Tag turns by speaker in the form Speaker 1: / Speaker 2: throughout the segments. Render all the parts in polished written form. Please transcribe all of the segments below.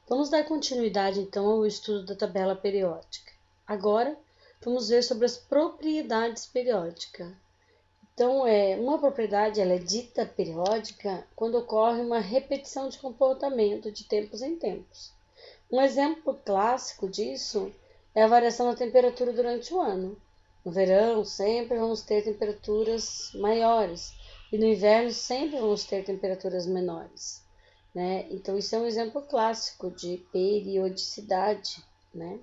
Speaker 1: Vamos dar continuidade então ao estudo da tabela periódica. Agora, vamos ver sobre as propriedades periódicas. Então, uma propriedade ela é dita periódica quando ocorre uma repetição de comportamento de tempos em tempos. Um exemplo clássico disso é a variação da temperatura durante o ano. No verão, sempre vamos ter temperaturas maiores e no inverno sempre vamos ter temperaturas menores, né? Então, isso é um exemplo clássico de periodicidade, né?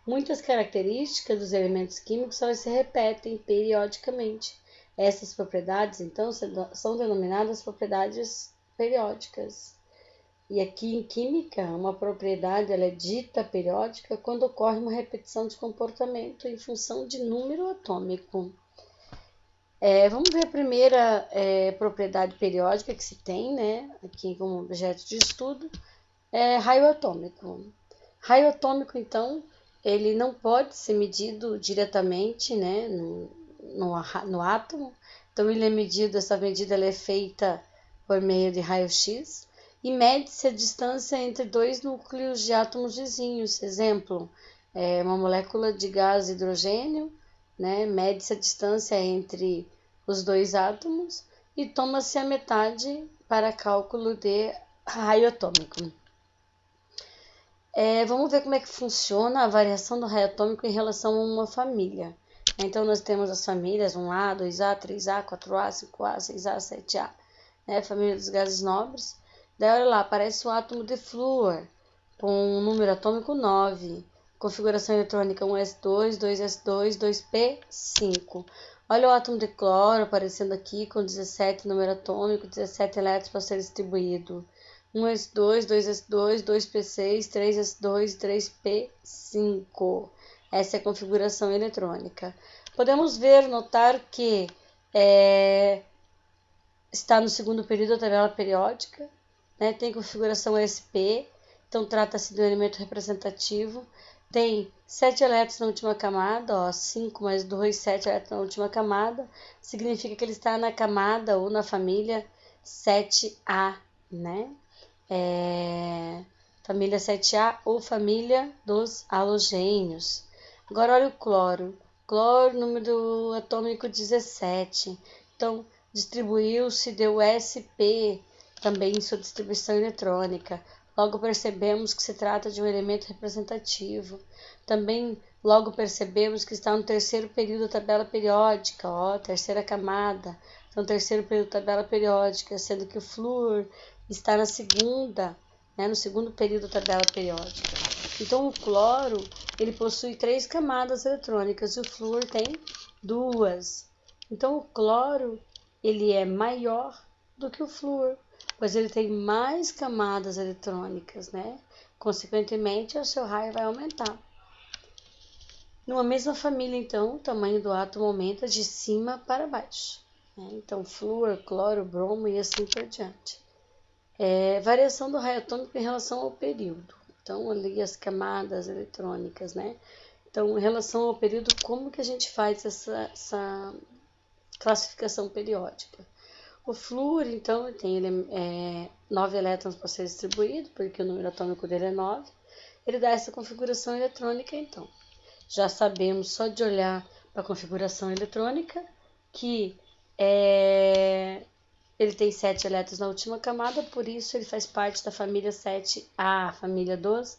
Speaker 1: Muitas características dos elementos químicos só se repetem periodicamente. Essas propriedades, então, são denominadas propriedades periódicas. E aqui em química, uma propriedade ela é dita periódica quando ocorre uma repetição de comportamento em função de número atômico. Vamos ver a primeira propriedade periódica que se tem, né, aqui como objeto de estudo, raio atômico. Raio atômico, então, ele não pode ser medido diretamente, né, no átomo. Então, essa medida ela é feita por meio de raio-x e mede-se a distância entre dois núcleos de átomos vizinhos. Exemplo, uma molécula de gás hidrogênio, né, mede-se a distância entre os dois átomos e toma-se a metade para cálculo de raio atômico. Vamos ver como é que funciona a variação do raio atômico em relação a uma família. Então, nós temos as famílias 1A, 2A, 3A, 4A, 5A, 6A, 7A, né? Família dos gases nobres. Daí, olha lá, aparece o átomo de flúor, com um número atômico 9. Configuração eletrônica 1s2, 2s2, 2p5. Olha o átomo de cloro aparecendo aqui com 17 número atômico, 17 elétrons para ser distribuído. 1s2, 2s2, 2p6, 3s2, 3p5. Essa é a configuração eletrônica. Podemos notar que está no segundo período da tabela periódica, né? Tem configuração SP, então trata-se de um elemento representativo. Tem 7 elétrons na última camada, 5 mais 2, 7 elétrons na última camada. Significa que ele está na camada ou na família 7A, né? Família 7A ou família dos halogênios. Agora olha o cloro. Cloro, número atômico 17. Então, distribuiu-se, deu SP também em sua distribuição eletrônica. Logo percebemos que se trata de um elemento representativo. Também logo percebemos que está no terceiro período da tabela periódica, terceira camada. Então, terceiro período da tabela periódica, sendo que o flúor está na segunda, né, no segundo período da tabela periódica. Então, o cloro, ele possui 3 camadas eletrônicas e o flúor tem 2. Então, o cloro, ele é maior do que o flúor, pois ele tem mais camadas eletrônicas, né? Consequentemente, o seu raio vai aumentar. Numa mesma família, então, o tamanho do átomo aumenta de cima para baixo, né? Então, flúor, cloro, bromo e assim por diante. Variação do raio atômico em relação ao período. Então, ali as camadas eletrônicas, né? Então, em relação ao período, como que a gente faz essa classificação periódica? O flúor, então, tem 9 elétrons para ser distribuído, porque o número atômico dele é 9. Ele dá essa configuração eletrônica, então. Já sabemos, só de olhar para a configuração eletrônica, que ele tem 7 elétrons na última camada, por isso ele faz parte da família 7A, a família dos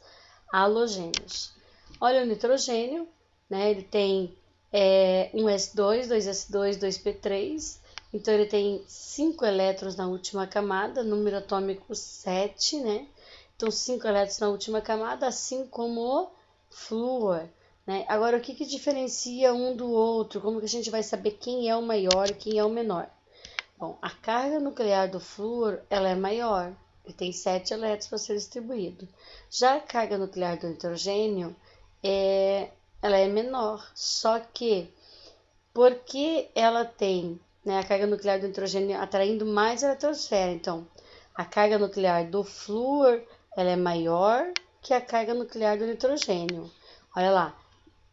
Speaker 1: halogênios. Olha o nitrogênio, né? Ele tem 1s2, 2s2, 2p3, então ele tem 5 elétrons na última camada, número atômico 7, né? Então 5 elétrons na última camada, assim como o flúor, né? Agora, o que diferencia um do outro? Como que a gente vai saber quem é o maior e quem é o menor? Bom, a carga nuclear do flúor ela é maior, ele tem 7 elétrons para ser distribuído. Já a carga nuclear do nitrogênio ela é menor, só que porque ela tem, né, a carga nuclear do nitrogênio atraindo mais eletrosfera, então a carga nuclear do flúor ela é maior que a carga nuclear do nitrogênio. Olha lá,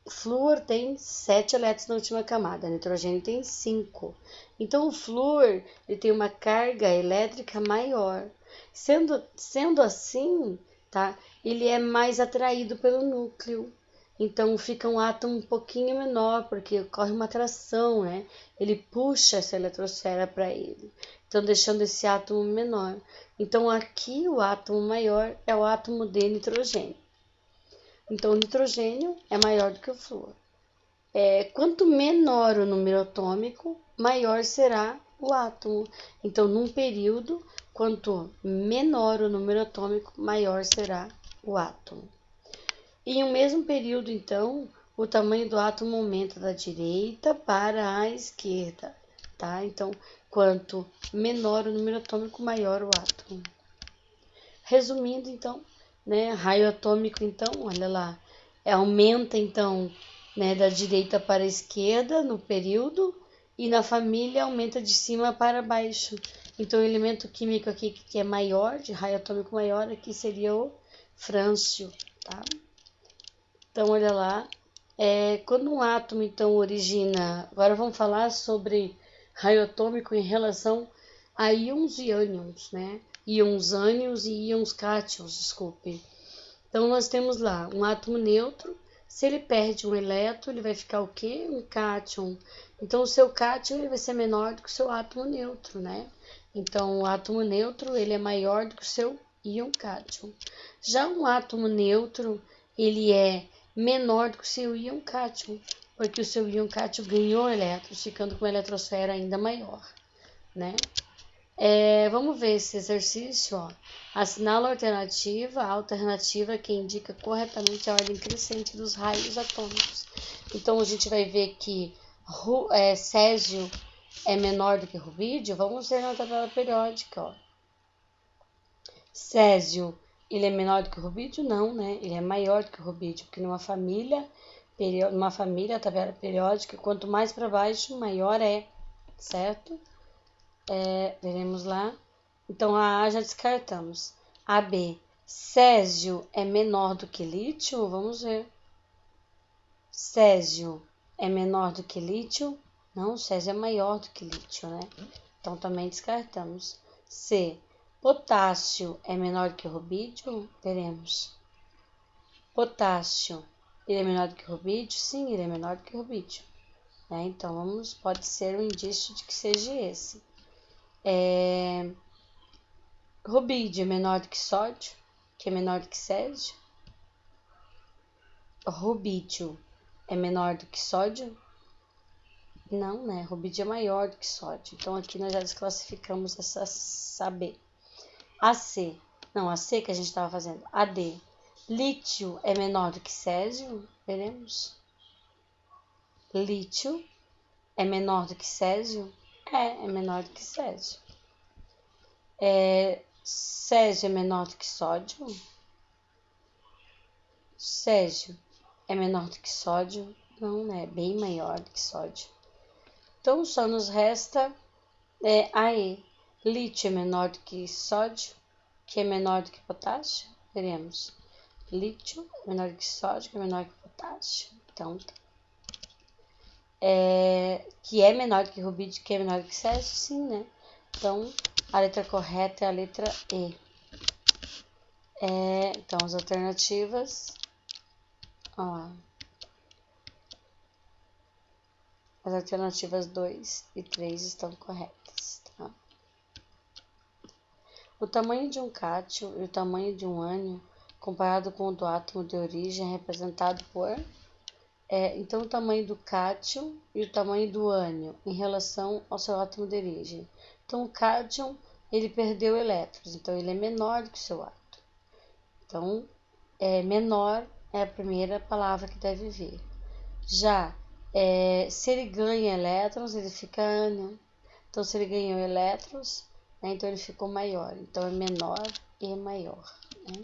Speaker 1: o flúor tem 7 elétrons na última camada, o nitrogênio tem 5. Então, o flúor ele tem uma carga elétrica maior. Sendo assim, tá? Ele é mais atraído pelo núcleo. Então fica um átomo um pouquinho menor, porque ocorre uma atração, né? Ele puxa essa eletrosfera para ele, então deixando esse átomo menor. Então aqui o átomo maior é o átomo de nitrogênio. Então o nitrogênio é maior do que o flúor. Quanto menor o número atômico, maior será o átomo. Então, num período, quanto menor o número atômico, maior será o átomo. E em um mesmo período, então, o tamanho do átomo aumenta da direita para a esquerda, tá? Então, quanto menor o número atômico, maior o átomo. Resumindo, então, né, raio atômico, então, olha lá, aumenta, então, né, da direita para a esquerda no período, e na família aumenta de cima para baixo. Então, o elemento químico aqui que é maior, de raio atômico maior, aqui seria o frâncio, tá? Então, olha lá, quando um átomo, então, origina... Agora vamos falar sobre raio atômico em relação a íons e ânions, né? Íons ânions e íons cátions, desculpe. Então, nós temos lá um átomo neutro. Se ele perde um elétron, ele vai ficar o quê? Um cátion. Então, o seu cátion ele vai ser menor do que o seu átomo neutro, né? Então, o átomo neutro ele é maior do que o seu íon cátion. Já um átomo neutro, ele é menor do que o seu íon cátion, porque o seu íon cátion ganhou elétrons, ficando com uma eletrosfera ainda maior, né? Vamos ver esse exercício, ó. Assinala a alternativa que indica corretamente a ordem crescente dos raios atômicos. Então, a gente vai ver que césio é menor do que rubídio. Vamos ver na tabela periódica, ó. Césio, ele é menor do que o rubídio? Não, né? Ele é maior do que o rubídio, porque numa família, a tabela periódica, quanto mais para baixo, maior é, certo? Veremos lá. Então, a A já descartamos. A B, césio é menor do que lítio? Vamos ver. Césio é menor do que lítio? Não, césio é maior do que lítio, né? Então, também descartamos. C, potássio é menor do que rubídio? Veremos. Potássio, ele é menor do que rubídio? Sim, ele é menor do que rubídio. Então, pode ser um indício de que seja esse. Rubídio é menor do que sódio, que é menor do que césio. Rubídio é menor do que sódio? Não, né? Rubídio é maior do que sódio. Então, aqui nós já desclassificamos essa B. AC. Não, a C que a gente estava fazendo. AD. Lítio é menor do que césio? Veremos. Lítio é menor do que césio? É menor do que césio. Césio é menor do que sódio? Césio é menor do que sódio? Não, né? Bem maior do que sódio. Então, só nos resta AE. Lítio é menor do que sódio, que é menor do que potássio? Veremos. Lítio é menor do que sódio, que é menor do que potássio. Então, que é menor do que rubídio, que é menor do que césio? Sim, né? Então, a letra correta é a letra E. Então, as alternativas... As alternativas 2 e 3 estão corretas, tá? O tamanho de um cátion e o tamanho de um ânion, comparado com o do átomo de origem, é representado por... então, o tamanho do cátion e o tamanho do ânion em relação ao seu átomo de origem. Então, o cátion, ele perdeu elétrons, então ele é menor do que o seu átomo. Então, menor é a primeira palavra que deve vir. Já, se ele ganha elétrons, ele fica ânion. Então, se ele ganhou elétrons, né, então ele ficou maior. Então, é menor e maior, né?